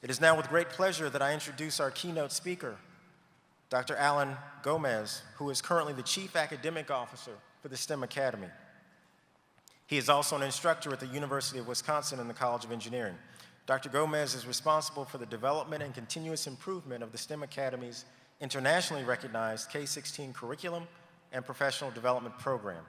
It is now with great pleasure that I introduce our keynote speaker, Dr. Alan Gomez, who is currently the Chief Academic Officer for the STEM Academy. He is also an instructor at the University of Wisconsin in the College of Engineering. Dr. Gomez is responsible for the development and continuous improvement of the STEM Academy's internationally recognized K-16 curriculum and professional development program.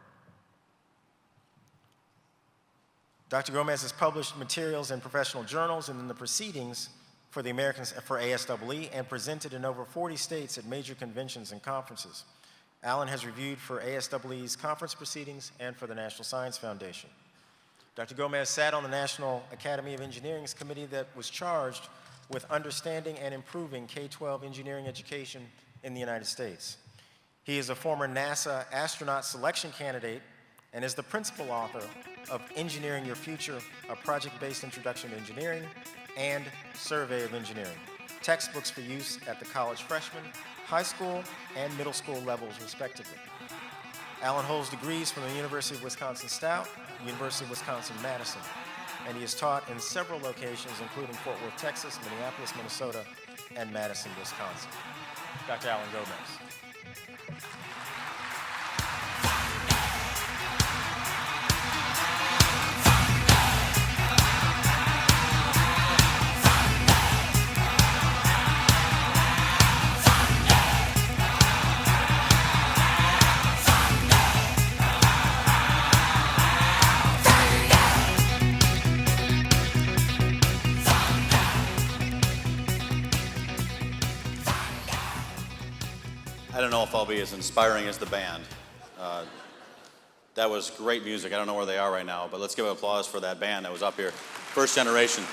Dr. Gomez has published materials in professional journals and in the proceedings for ASEE and presented in over 40 states at major conventions and conferences. Alan has reviewed for ASEE's conference proceedings and for the National Science Foundation. Dr. Gomez sat on the National Academy of Engineering's committee that was charged with understanding and improving K-12 engineering education in the United States. He is a former NASA astronaut selection candidate and is the principal author of Engineering Your Future, a project-based introduction to engineering, and Survey of Engineering, textbooks for use at the college freshman, high school, and middle school levels, respectively. Alan holds degrees from the University of Wisconsin-Stout, University of Wisconsin-Madison, and he has taught in several locations, including Fort Worth, Texas, Minneapolis, Minnesota, and Madison, Wisconsin. Dr. Alan Gomez. I don't know if I'll be as inspiring as the band. That was great music. I don't know where they are right now, but let's give applause for that band that was up here. First generation.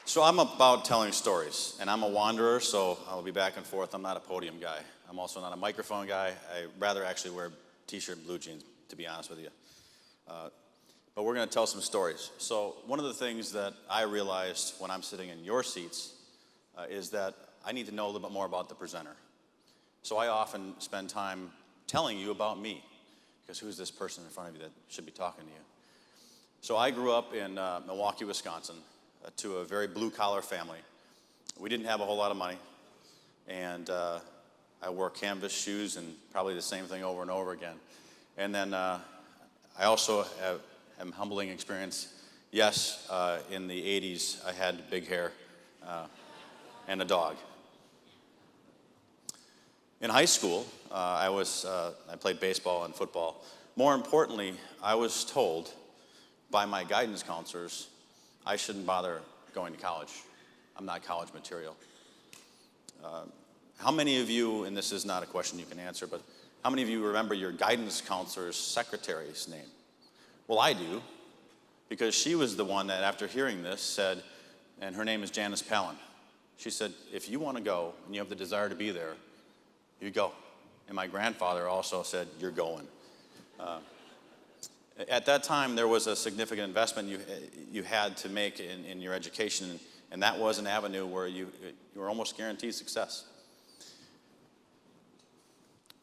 So I'm about telling stories, and I'm a wanderer, so I'll be back and forth. I'm not a podium guy. I'm also not a microphone guy. I rather actually wear t-shirt and blue jeans, to be honest with you. But we're going to tell some stories. So one of the things that I realized when I'm sitting in your seats is that I need to know a little bit more about the presenter. So I often spend time telling you about me, because who's this person in front of you that should be talking to you? So I grew up in Milwaukee, Wisconsin, to a very blue-collar family. We didn't have a whole lot of money, and I wore canvas shoes and probably the same thing over and over again. And then I also am humbling experience. Yes, in the 80s, I had big hair. And a dog. In high school, I played baseball and football. More importantly, I was told by my guidance counselors I shouldn't bother going to college. I'm not college material. How many of you, and this is not a question you can answer, but how many of you remember your guidance counselor's secretary's name? Well, I do, because she was the one that, after hearing this, said, and her name is Janice Palin. She said, if you want to go and you have the desire to be there, you go. And my grandfather also said, you're going. At that time, there was a significant investment you had to make in your education, and that was an avenue where you were almost guaranteed success.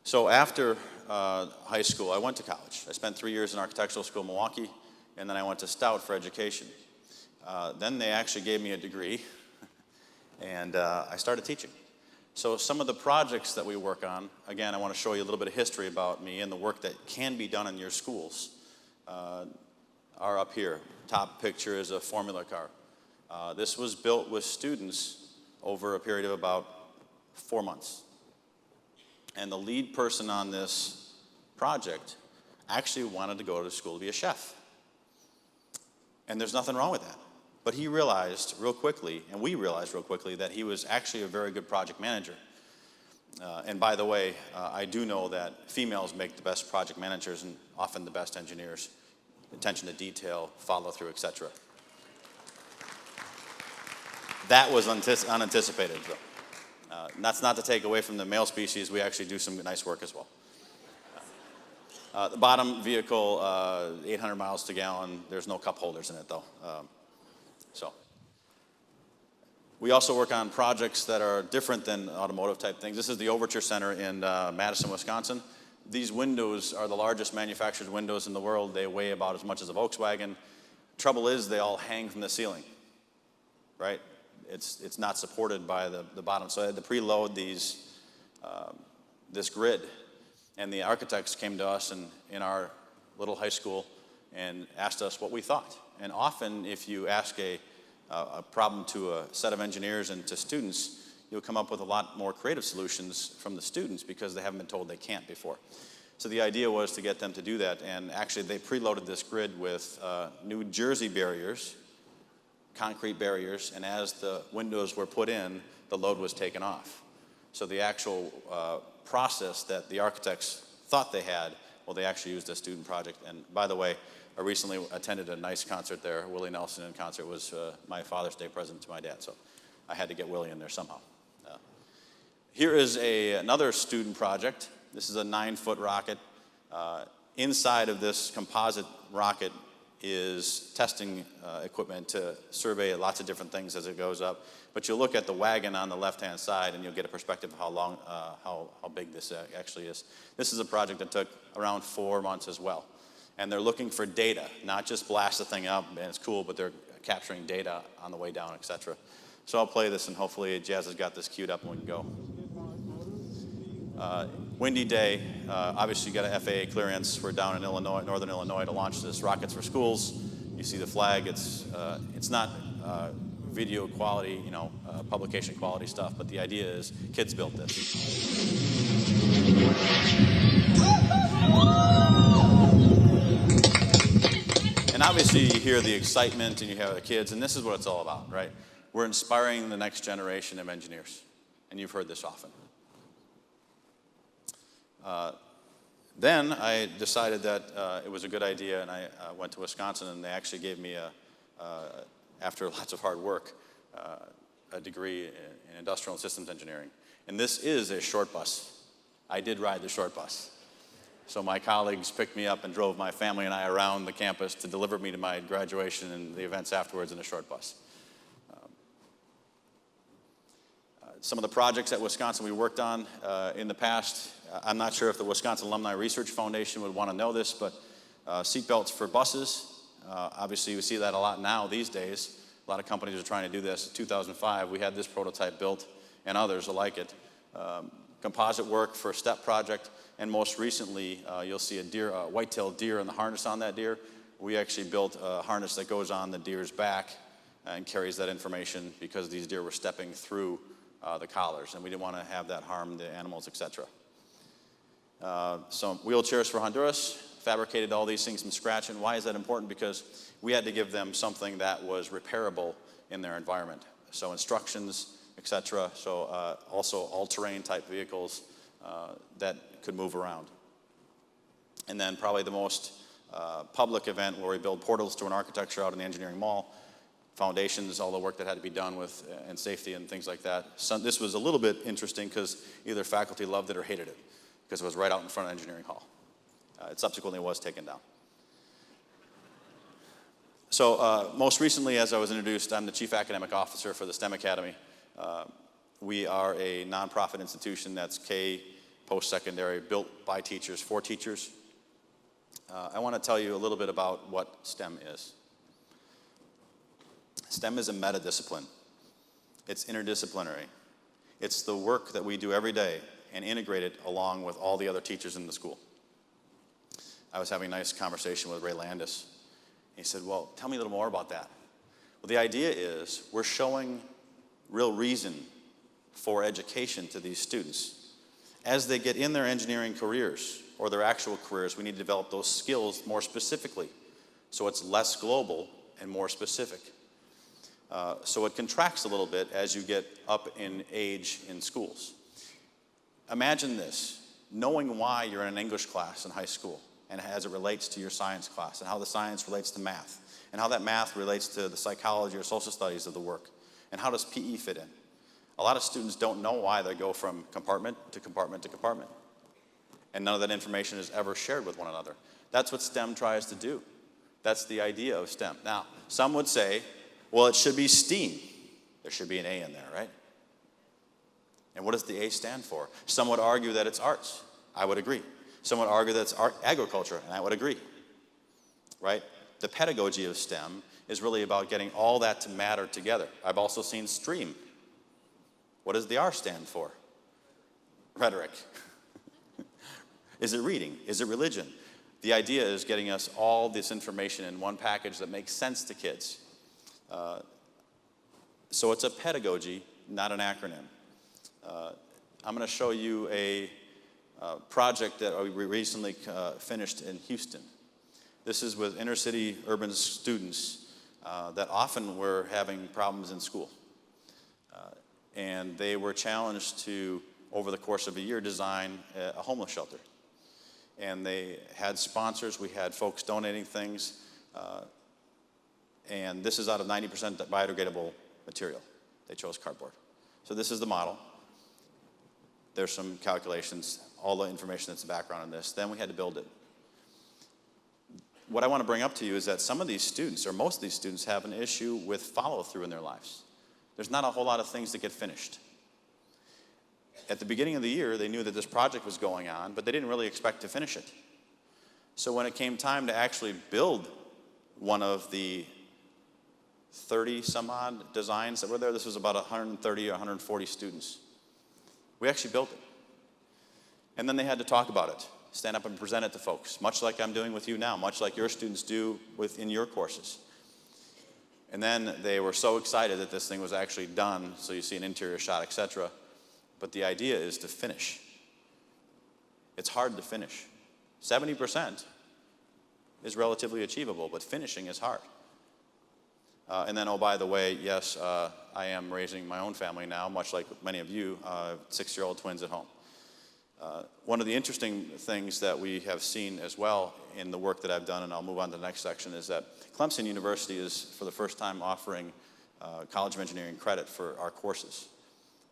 So after high school, I went to college. I spent 3 years in architectural school in Milwaukee, and then I went to Stout for education. Then they actually gave me a degree. And I started teaching. So some of the projects that we work on, again, I want to show you a little bit of history about me and the work that can be done in your schools, are up here. Top picture is a formula car. This was built with students over a period of about 4 months. And the lead person on this project actually wanted to go to school to be a chef. And there's nothing wrong with that. But he realized real quickly, and we realized real quickly, that he was actually a very good project manager. And by the way, I do know that females make the best project managers and often the best engineers. Attention to detail, follow through, etc. That was unanticipated, though. That's not to take away from the male species. We actually do some nice work as well. The bottom vehicle, 800 miles to gallon. There's no cup holders in it, though. So we also work on projects that are different than automotive type things. This is the Overture Center in Madison, Wisconsin. These windows are the largest manufactured windows in the world. They weigh about as much as a Volkswagen, Trouble is, they all hang from the ceiling, right? It's not supported by the bottom. So I had to preload this grid. And the architects came to us in our little high school and asked us what we thought. And often, if you ask a problem to a set of engineers and to students, you'll come up with a lot more creative solutions from the students because they haven't been told they can't before. So the idea was to get them to do that, and actually they preloaded this grid with New Jersey barriers, concrete barriers, and as the windows were put in, the load was taken off. So the actual process that the architects thought they had, well, they actually used a student project. And by the way, I recently attended a nice concert there. Willie Nelson in concert was my Father's Day present to my dad, so I had to get Willie in there somehow. Here is another student project. This is a 9-foot rocket. Inside of this composite rocket is testing equipment to survey lots of different things as it goes up. But you'll look at the wagon on the left-hand side, and you'll get a perspective of how big this actually is. This is a project that took around 4 months as well. And they're looking for data, not just blast the thing up, and it's cool, but they're capturing data on the way down, et cetera. So I'll play this, and hopefully Jazz has got this queued up and we can go. Windy day. Obviously, you got an FAA clearance. We're down in Illinois, northern Illinois, to launch this Rockets for Schools. You see the flag. It's not video quality, publication quality stuff, but the idea is kids built this. And obviously, you hear the excitement, and you have the kids, and this is what it's all about, right? We're inspiring the next generation of engineers, and you've heard this often. Then I decided that it was a good idea, and I went to Wisconsin, and they actually gave me, after lots of hard work, a degree in industrial and systems engineering. And this is a short bus. I did ride the short bus. So my colleagues picked me up and drove my family and I around the campus to deliver me to my graduation and the events afterwards in a short bus. Some of the projects at Wisconsin we worked on in the past, I'm not sure if the Wisconsin Alumni Research Foundation would want to know this, but seatbelts for buses, obviously you see that a lot now these days. A lot of companies are trying to do this. In 2005, we had this prototype built and others like it. Composite work for a STEP project, and most recently, you'll see a white-tailed deer and the harness on that deer. We actually built a harness that goes on the deer's back and carries that information because these deer were stepping through the collars, and we didn't want to have that harm the animals, etc. Some wheelchairs for Honduras, fabricated all these things from scratch. And why is that important? Because we had to give them something that was repairable in their environment. So instructions, etc. So also all-terrain type vehicles that could move around. And then probably the most public event where we build portals to an architecture out in the engineering mall. Foundations, all the work that had to be done with and safety and things like that. So this was a little bit interesting because either faculty loved it or hated it because it was right out in front of engineering hall. It subsequently was taken down. So most recently, as I was introduced, I'm the Chief Academic Officer for the STEM Academy. We are a nonprofit institution that's K post-secondary, built by teachers for teachers. I want to tell you a little bit about what STEM is. STEM is a meta-discipline. It's interdisciplinary. It's the work that we do every day and integrate it along with all the other teachers in the school. I was having a nice conversation with Ray Landis. He said, well, tell me a little more about that. Well, the idea is we're showing real reason for education to these students. As they get in their engineering careers or their actual careers, we need to develop those skills more specifically so it's less global and more specific. So it contracts a little bit as you get up in age in schools. Imagine this, knowing why you're in an English class in high school and as it relates to your science class and how the science relates to math and how that math relates to the psychology or social studies of the work and how does PE fit in. A lot of students don't know why they go from compartment to compartment to compartment. And none of that information is ever shared with one another. That's what STEM tries to do. That's the idea of STEM. Now, some would say, well, it should be STEAM. There should be an A in there, right? And what does the A stand for? Some would argue that it's arts. I would agree. Some would argue that it's agriculture, and I would agree, right? The pedagogy of STEM is really about getting all that to matter together. I've also seen STREAM. What does the R stand for? Rhetoric. Is it reading? Is it religion? The idea is getting us all this information in one package that makes sense to kids. So it's a pedagogy, not an acronym. I'm going to show you a project that we recently finished in Houston. This is with inner city urban students that often were having problems in school. And they were challenged to, over the course of a year, design a homeless shelter. And they had sponsors, we had folks donating things, and this is out of 90% biodegradable material. They chose cardboard. So this is the model. There's some calculations, all the information that's the background on this. Then we had to build it. What I want to bring up to you is that some of these students, or most of these students, have an issue with follow-through in their lives. There's not a whole lot of things that get finished. At the beginning of the year, they knew that this project was going on, but they didn't really expect to finish it. So when it came time to actually build one of the 30-some-odd designs that were there, this was about 130 or 140 students. We actually built it. And then they had to talk about it, stand up and present it to folks, much like I'm doing with you now, much like your students do in your courses. And then they were so excited that this thing was actually done, so you see an interior shot, etc. But the idea is to finish. It's hard to finish. 70% is relatively achievable, but finishing is hard. And then, oh, by the way, yes, I am raising my own family now, much like many of you, 6-year-old twins at home. One of the interesting things that we have seen as well in the work that I've done, and I'll move on to the next section, is that Clemson University is, for the first time, offering College of Engineering credit for our courses.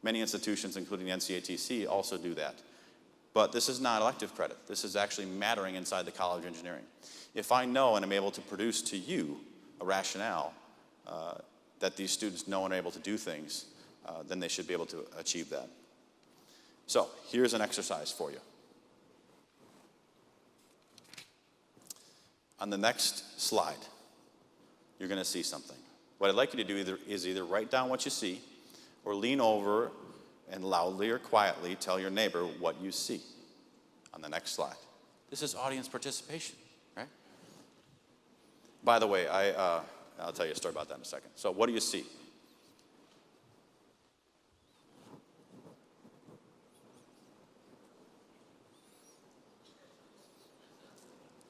Many institutions, including the NCATC, also do that. But this is not elective credit. This is actually mattering inside the College of Engineering. If I know and am able to produce to you a rationale that these students know and are able to do things, then they should be able to achieve that. So here's an exercise for you. On the next slide, you're going to see something. What I'd like you to do is either write down what you see or lean over and loudly or quietly tell your neighbor what you see on the next slide. This is audience participation, right? By the way, I'll tell you a story about that in a second. So what do you see?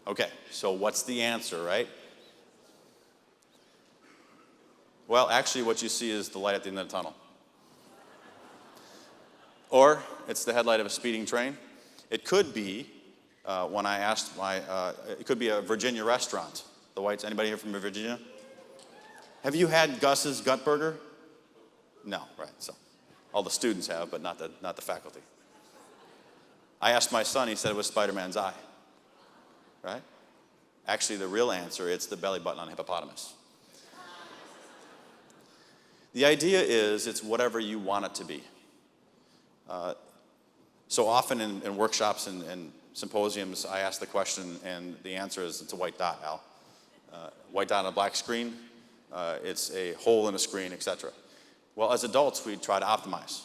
Okay, so what's the answer, right? Well, actually what you see is the light at the end of the tunnel. Or it's the headlight of a speeding train. It could be, when I asked it could be a Virginia restaurant. The whites, anybody here from Virginia? Have you had Gus's Gut Burger? No, right, so all the students have, but not the faculty. I asked my son, he said it was Spider-Man's eye, right? Actually, the real answer, it's the belly button on a hippopotamus. The idea is it's whatever you want it to be. So often in workshops and symposiums, I ask the question, and the answer is it's a white dot, Al. White dot on a black screen, it's a hole in a screen, etc. Well, as adults, we try to optimize.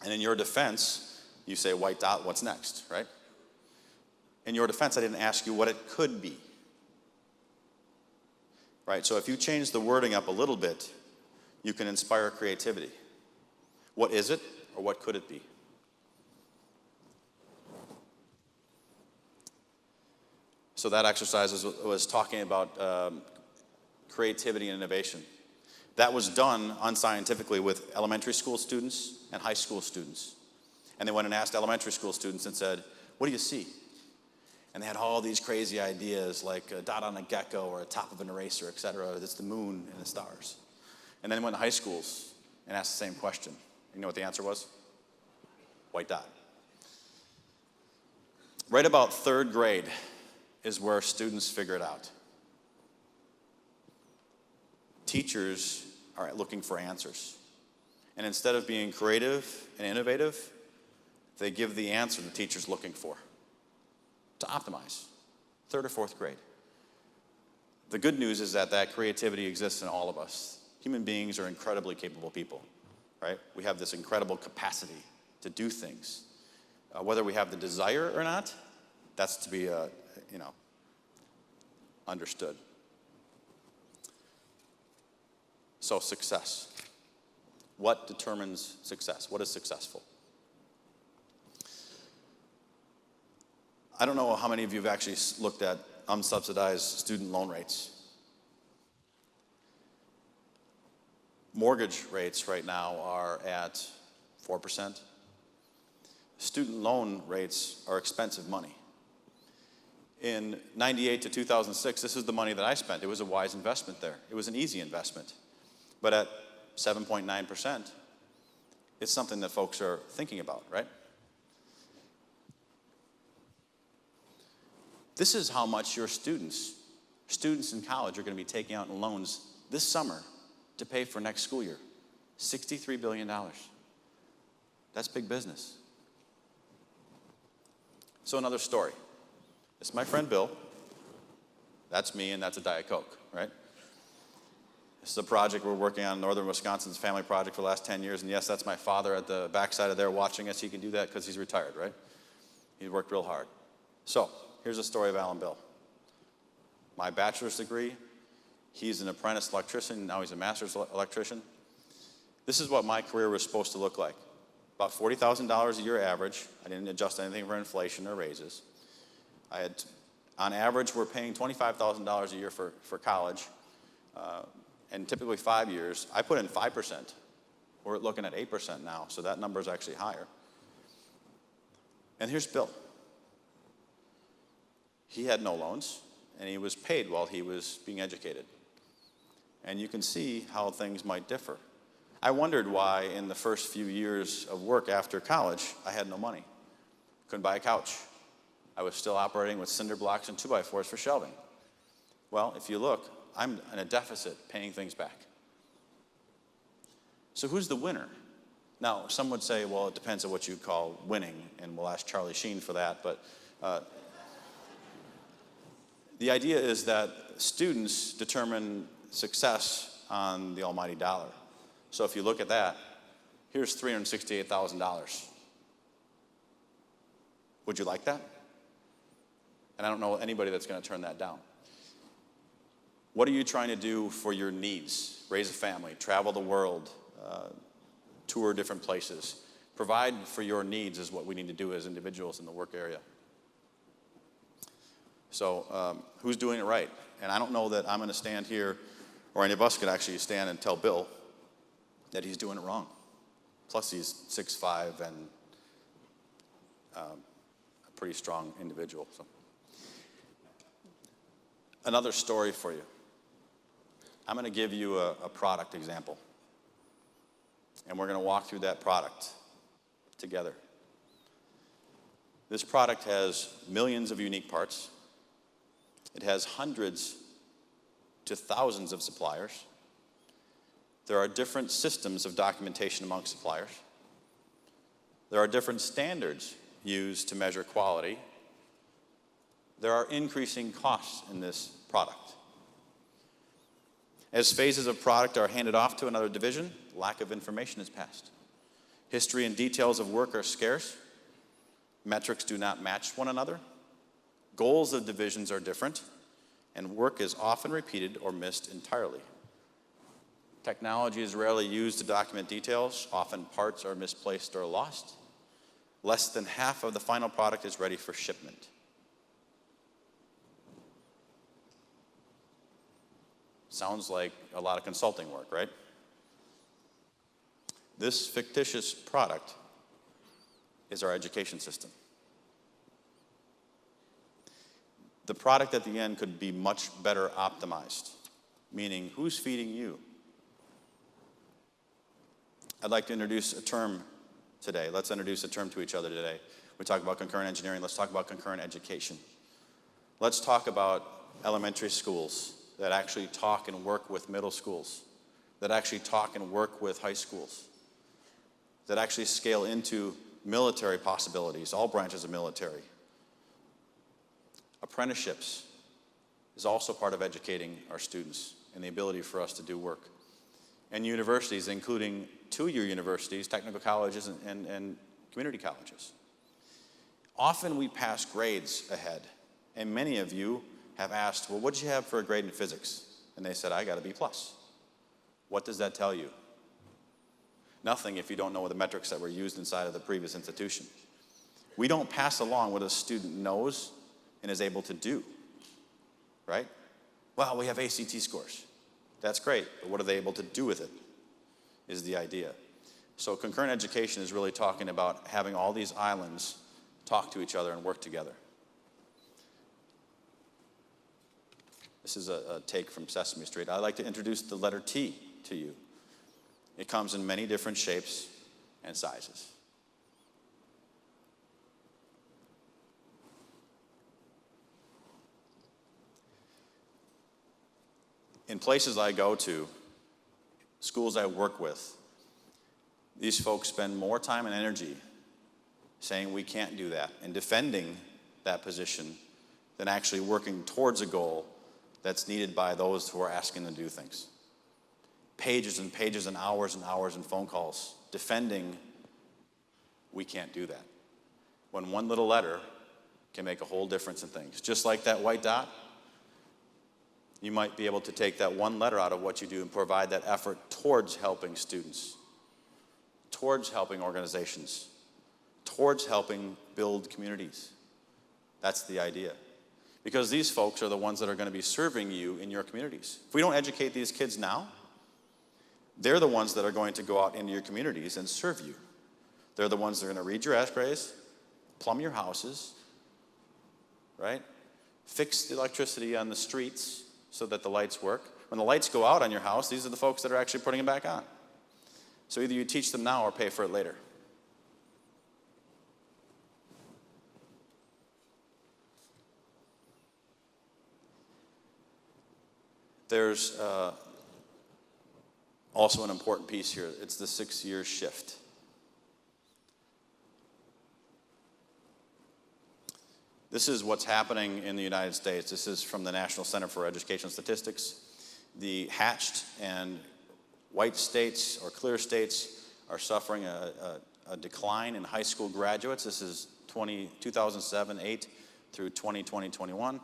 And in your defense, you say, white dot, what's next, right? In your defense, I didn't ask you what it could be. Right, so if you change the wording up a little bit, you can inspire creativity. What is it, or what could it be? So that exercise was talking about creativity and innovation. That was done unscientifically with elementary school students and high school students. And they went and asked elementary school students and said, what do you see? And they had all these crazy ideas like a dot on a gecko or a top of an eraser, et cetera. That's the moon and the stars. And then they went to high schools and asked the same question. You know what the answer was? White dot. Right about 3rd grade is where students figure it out. Teachers are looking for answers. And instead of being creative and innovative, they give the answer the teacher's looking for to optimize. 3rd or 4th grade. The good news is that that creativity exists in all of us. Human beings are incredibly capable people, right? We have this incredible capacity to do things. Whether we have the desire or not, that's to be, understood. So success. What determines success? What is successful? I don't know how many of you have actually looked at unsubsidized student loan rates. Mortgage rates right now are at 4%. Student loan rates are expensive money. In 98 to 2006, this is the money that I spent. It was a wise investment there. It was an easy investment. But at 7.9%, it's something that folks are thinking about, right? This is how much your students in college are going to be taking out in loans this summer to pay for next school year. $63 billion. That's big business. So another story. This is my friend Bill. That's me, and that's a Diet Coke, right? This is a project we're working on in northern Wisconsin's family project for the last 10 years. And yes, that's my father at the backside of there watching us. He can do that because he's retired, right? He's worked real hard. So here's the story of Alan Bill. My bachelor's degree, he's an apprentice electrician. Now he's a master's electrician. This is what my career was supposed to look like. About $40,000 a year average. I didn't adjust anything for inflation or raises. On average, we're paying $25,000 a year for college, and typically 5 years. I put in 5%. We're looking at 8% now, so that number is actually higher. And here's Bill. He had no loans, and he was paid while he was being educated. And you can see how things might differ. I wondered why in the first few years of work after college, I had no money. Couldn't buy a couch. I was still operating with cinder blocks and 2x4s for shelving. Well, if you look, I'm in a deficit paying things back. So who's the winner? Now, some would say, well, it depends on what you call winning, and we'll ask Charlie Sheen for that, but the idea is that students determine success on the almighty dollar. So if you look at that, here's $368,000. Would you like that? And I don't know anybody that's going to turn that down. What are you trying to do for your needs? Raise a family, travel the world, tour different places. Provide for your needs is what we need to do as individuals in the work area. So who's doing it right? And I don't know that I'm going to stand here, or any of us could actually stand and tell Bill that he's doing it wrong. Plus he's 6'5" and a pretty strong individual. So. Another story for you. I'm going to give you a product example. And we're going to walk through that product together. This product has millions of unique parts. It has hundreds to thousands of suppliers. There are different systems of documentation among suppliers. There are different standards used to measure quality. There are increasing costs in this product. As phases of product are handed off to another division, lack of information is passed. History and details of work are scarce. Metrics do not match one another. Goals of divisions are different, and work is often repeated or missed entirely. Technology is rarely used to document details. Often parts are misplaced or lost. Less than half of the final product is ready for shipment. Sounds like a lot of consulting work, right? This fictitious product is our education system. The product at the end could be much better optimized, meaning who's feeding you? I'd like to introduce a term today. Let's introduce a term to each other today. We talk about concurrent engineering. Let's talk about concurrent education. Let's talk about elementary schools that actually talk and work with middle schools, that actually talk and work with high schools, that actually scale into military possibilities, all branches of military. Apprenticeships, is also part of educating our students and the ability for us to do work. And universities, including two-year universities, technical colleges, and community colleges. Often we pass grades ahead, and many of you have asked, well, what did you have for a grade in physics? And they said, I got a B+. What does that tell you? Nothing if you don't know the metrics that were used inside of the previous institution. We don't pass along what a student knows and is able to do, right? Well, we have ACT scores. That's great, but what are they able to do with it is the idea. So concurrent education is really talking about having all these islands talk to each other and work together. This is a take from Sesame Street. I'd like to introduce the letter T to you. It comes in many different shapes and sizes. In places I go to, schools I work with, these folks spend more time and energy saying we can't do that and defending that position than actually working towards a goal that's needed by those who are asking them to do things. Pages and pages and hours and phone calls defending we can't do that. When one little letter can make a whole difference in things. Just like that white dot, you might be able to take that one letter out of what you do and provide that effort towards helping students, towards helping organizations, towards helping build communities. That's the idea. Because these folks are the ones that are going to be serving you in your communities. If we don't educate these kids now, they're the ones that are going to go out into your communities and serve you. They're the ones that are going to read your ashtrays, plumb your houses, right? Fix the electricity on the streets so that the lights work. When the lights go out on your house, these are the folks that are actually putting them back on. So either you teach them now or pay for it later. There's also an important piece here. It's the 6-year shift. This is what's happening in the United States. This is from the National Center for Education Statistics. The hatched and white states or clear states are suffering a decline in high school graduates. This is 2007-8 through 2020-21.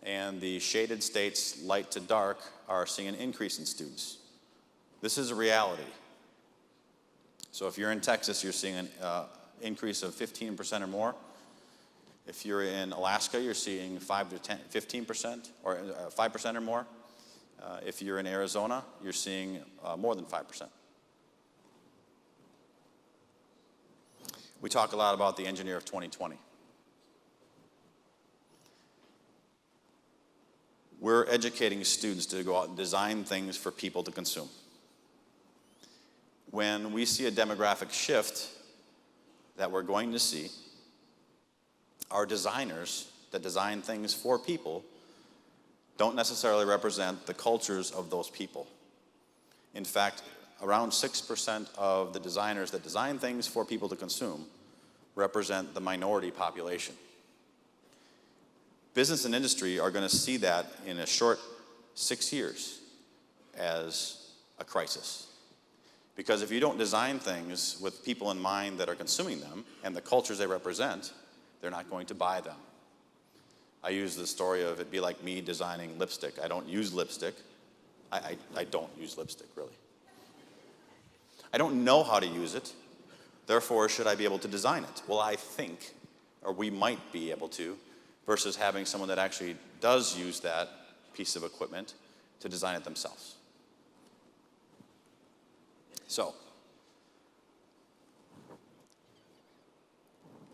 And the shaded states, light to dark, are seeing an increase in students. This is a reality. So if you're in Texas, you're seeing an increase of 15% or more. If you're in Alaska, you're seeing 15% or 5% or more. If you're in Arizona, you're seeing more than 5%. We talk a lot about the engineer of 2020. We're educating students to go out and design things for people to consume. When we see a demographic shift that we're going to see, our designers that design things for people don't necessarily represent the cultures of those people. In fact, around 6% of the designers that design things for people to consume represent the minority population. Business and industry are going to see that in a short 6 years as a crisis. Because if you don't design things with people in mind that are consuming them and the cultures they represent, they're not going to buy them. I use the story of it'd be like me designing lipstick. I don't use lipstick. I don't use lipstick, really. I don't know how to use it. Therefore, should I be able to design it? Well, I think, or we might be able to, versus having someone that actually does use that piece of equipment to design it themselves. So,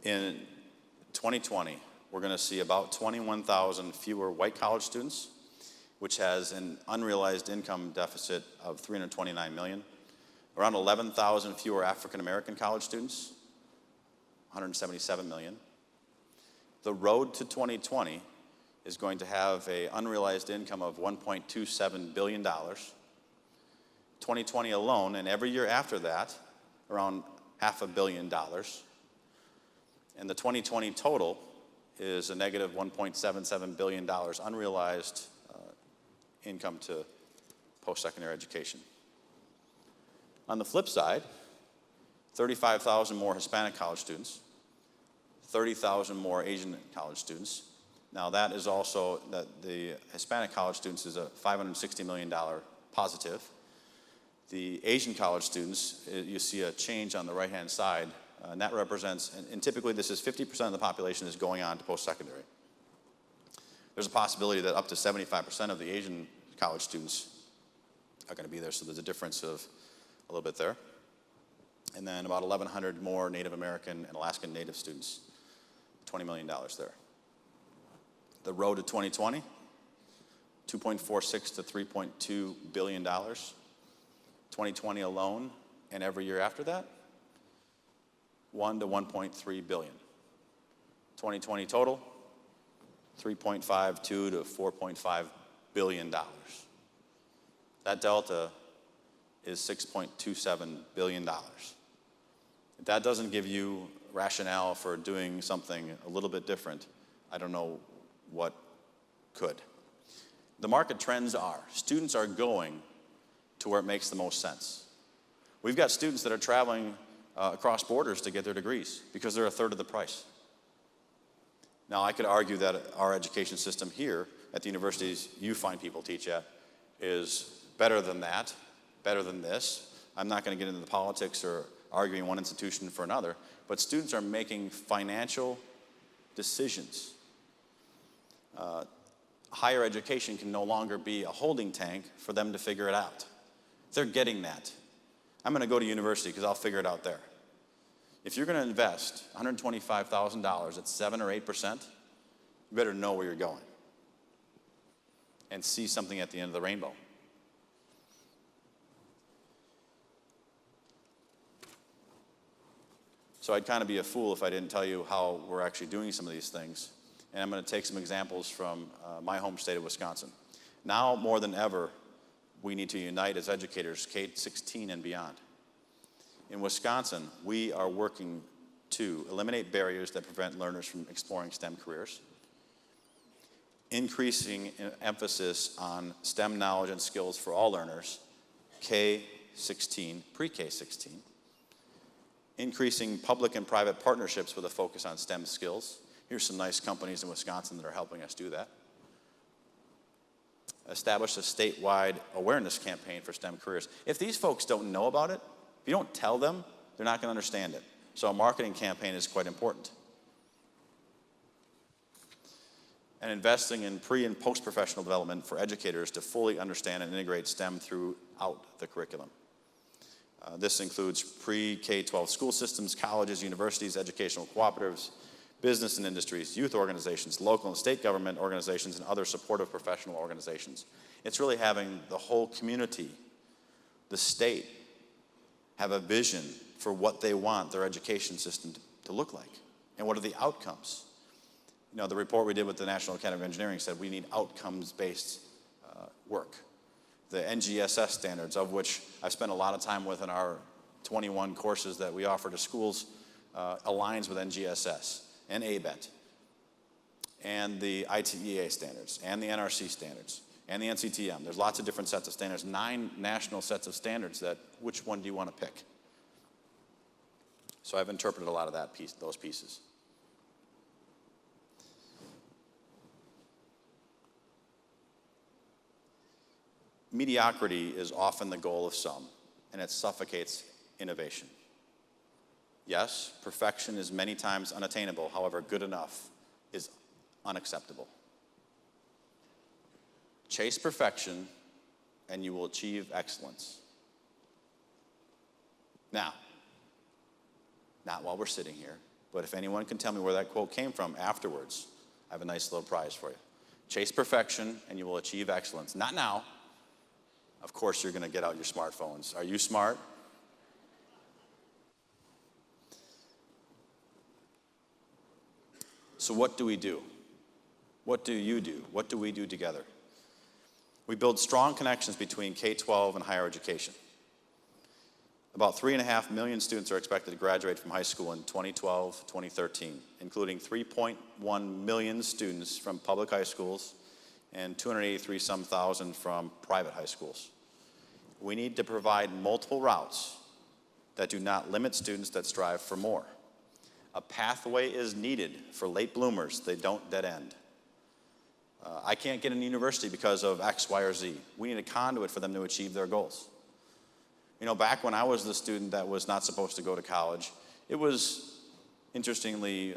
in 2020, we're going to see about 21,000 fewer white college students, which has an unrealized income deficit of $329 million. Around 11,000 fewer African American college students, $177 million. The road to 2020 is going to have an unrealized income of $1.27 billion. 2020 alone, and every year after that, around $500 million. And the 2020 total is a negative $1.77 billion unrealized income to post-secondary education. On the flip side, 35,000 more Hispanic college students, 30,000 more Asian college students. Now that is also, the Hispanic college students is a $560 million positive. The Asian college students, you see a change on the right-hand side, and that represents, and typically this is 50% of the population is going on to post-secondary. There's a possibility that up to 75% of the Asian college students are going to be there, so there's a difference of a little bit there. And then about 1,100 more Native American and Alaskan Native students, $20 million there. The road to 2020, 2.46 to $3.2 billion. 2020 alone, and every year after that, 1 to 1.3 billion. 2020 total, 3.52 to $4.5 billion. That delta is $6.27 billion. If that doesn't give you rationale for doing something a little bit different, I don't know what could. The market trends are, students are going to where it makes the most sense. We've got students that are traveling across borders to get their degrees because they're a third of the price. Now, I could argue that our education system here at the universities you find people teach at is better than that, better than this. I'm not going to get into the politics or arguing one institution for another, but students are making financial decisions. Higher education can no longer be a holding tank for them to figure it out. They're getting that. I'm going to go to university because I'll figure it out there. If you're going to invest $125,000 at 7 or 8%, you better know where you're going and see something at the end of the rainbow. So I'd kind of be a fool if I didn't tell you how we're actually doing some of these things. And I'm going to take some examples from my home state of Wisconsin. Now more than ever, we need to unite as educators, K-16 and beyond. In Wisconsin, we are working to eliminate barriers that prevent learners from exploring STEM careers, increasing emphasis on STEM knowledge and skills for all learners, K-16, pre-K-16, increasing public and private partnerships with a focus on STEM skills. Here's some nice companies in Wisconsin that are helping us do that. Establish a statewide awareness campaign for STEM careers. If these folks don't know about it, if you don't tell them, they're not going to understand it. So a marketing campaign is quite important. And investing in pre- and post-professional development for educators to fully understand and integrate STEM throughout the curriculum. This includes pre-K-12 school systems, colleges, universities, educational cooperatives, business and industries, youth organizations, local and state government organizations, and other supportive professional organizations. It's really having the whole community, the state, have a vision for what they want their education system to look like, and what are the outcomes. You know, the report we did with the National Academy of Engineering said we need outcomes-based work. The NGSS standards, of which I've spent a lot of time with in our 21 courses that we offer to schools, aligns with NGSS and ABET, and the ITEA standards, and the NRC standards, and the NCTM. There's lots of different sets of standards, 9 national sets of standards that, which one do you want to pick? So I've interpreted a lot of those pieces. Mediocrity is often the goal of some, and it suffocates innovation. Yes, perfection is many times unattainable. However, good enough is unacceptable. Chase perfection, and you will achieve excellence. Now, not while we're sitting here, but if anyone can tell me where that quote came from afterwards, I have a nice little prize for you. Chase perfection, and you will achieve excellence. Not now. Of course, you're going to get out your smartphones. Are you smart? So what do we do? What do you do? What do we do together? We build strong connections between K-12 and higher education. About 3.5 million students are expected to graduate from high school in 2012, 2013, including 3.1 million students from public high schools and 283-some thousand from private high schools. We need to provide multiple routes that do not limit students that strive for more. A pathway is needed for late bloomers. They don't dead end. I can't get into university because of X, Y, or Z. We need a conduit for them to achieve their goals. You know, back when I was the student that was not supposed to go to college, it was, interestingly,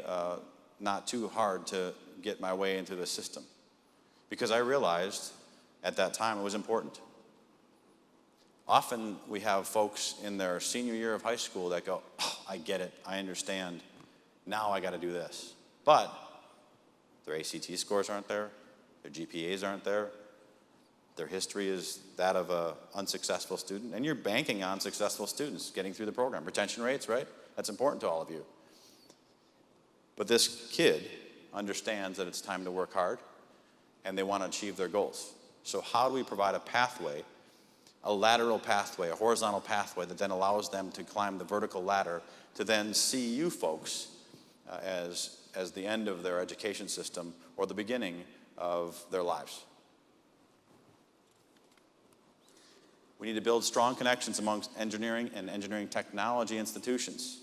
not too hard to get my way into the system because I realized at that time it was important. Often we have folks in their senior year of high school that go, oh, I get it, I understand, now I got to do this. But their ACT scores aren't there, their GPAs aren't there, their history is that of an unsuccessful student, and you're banking on successful students getting through the program. Retention rates, right? That's important to all of you. But this kid understands that it's time to work hard, and they want to achieve their goals. So how do we provide a pathway, a lateral pathway, a horizontal pathway that then allows them to climb the vertical ladder to then see you folks as the end of their education system or the beginning of their lives? We need to build strong connections amongst engineering and engineering technology institutions.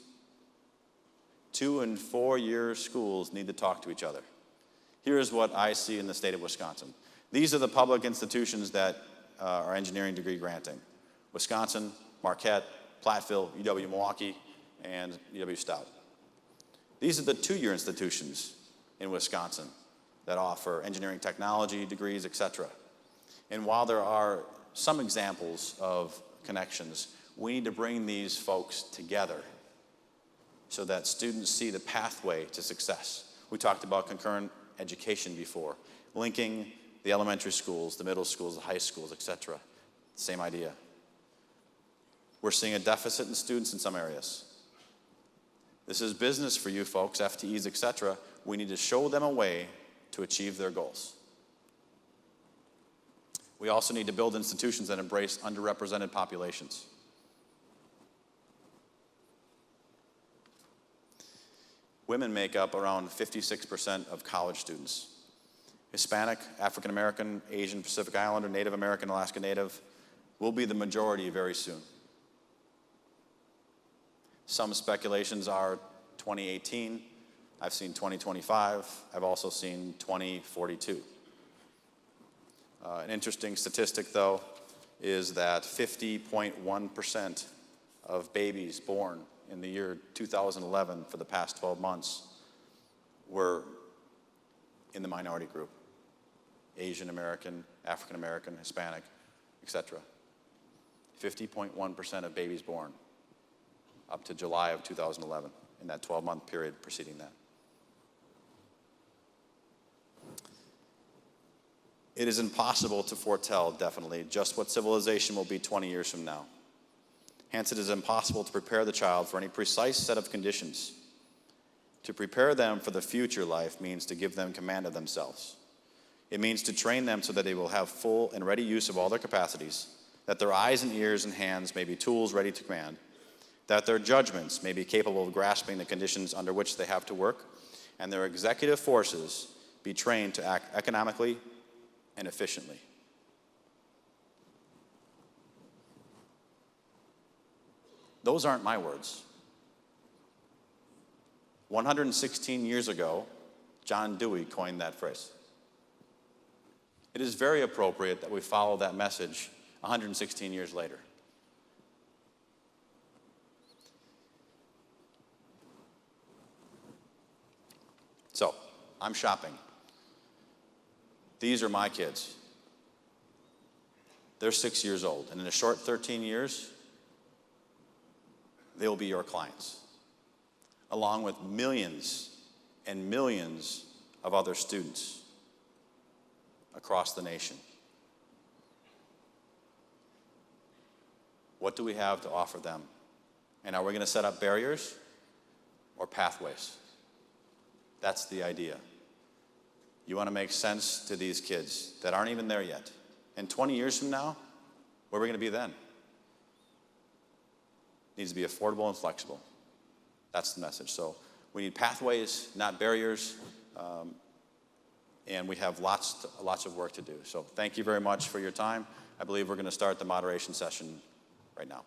2- and 4-year schools need to talk to each other. Here's what I see in the state of Wisconsin. These are the public institutions that are engineering degree granting. Wisconsin, Marquette, Platteville, UW-Milwaukee, and UW-Stout. These are the 2-year institutions in Wisconsin that offer engineering technology degrees, etc. And while there are some examples of connections, we need to bring these folks together so that students see the pathway to success. We talked about concurrent education before, linking the elementary schools, the middle schools, the high schools, etc. Same idea. We're seeing a deficit in students in some areas. This is business for you folks, FTEs, etc. We need to show them a way to achieve their goals. We also need to build institutions that embrace underrepresented populations. Women make up around 56% of college students. Hispanic, African American, Asian, Pacific Islander, Native American, Alaska Native will be the majority very soon. Some speculations are 2018. I've seen 2025. I've also seen 2042. An interesting statistic, though, is that 50.1% of babies born in the year 2011 for the past 12 months were in the minority group. Asian American, African American, Hispanic, etc. 50.1% of babies born up to July of 2011 in that 12-month period preceding that. It is impossible to foretell, definitely, just what civilization will be 20 years from now. Hence, it is impossible to prepare the child for any precise set of conditions. To prepare them for the future life means to give them command of themselves. It means to train them so that they will have full and ready use of all their capacities, that their eyes and ears and hands may be tools ready to command, that their judgments may be capable of grasping the conditions under which they have to work, and their executive forces be trained to act economically and efficiently. Those aren't my words. 116 years ago, John Dewey coined that phrase. It is very appropriate that we follow that message 116 years later. So, I'm shopping. These are my kids. They're 6 years old, and in a short 13 years, they will be your clients, along with millions and millions of other students across the nation. What do we have to offer them? And are we going to set up barriers or pathways? That's the idea. You want to make sense to these kids that aren't even there yet. And 20 years from now, where are we going to be then? needs to be affordable and flexible. That's the message. So we need pathways, not barriers, and we have lots of work to do. So thank you very much for your time. I believe we're going to start the moderation session right now.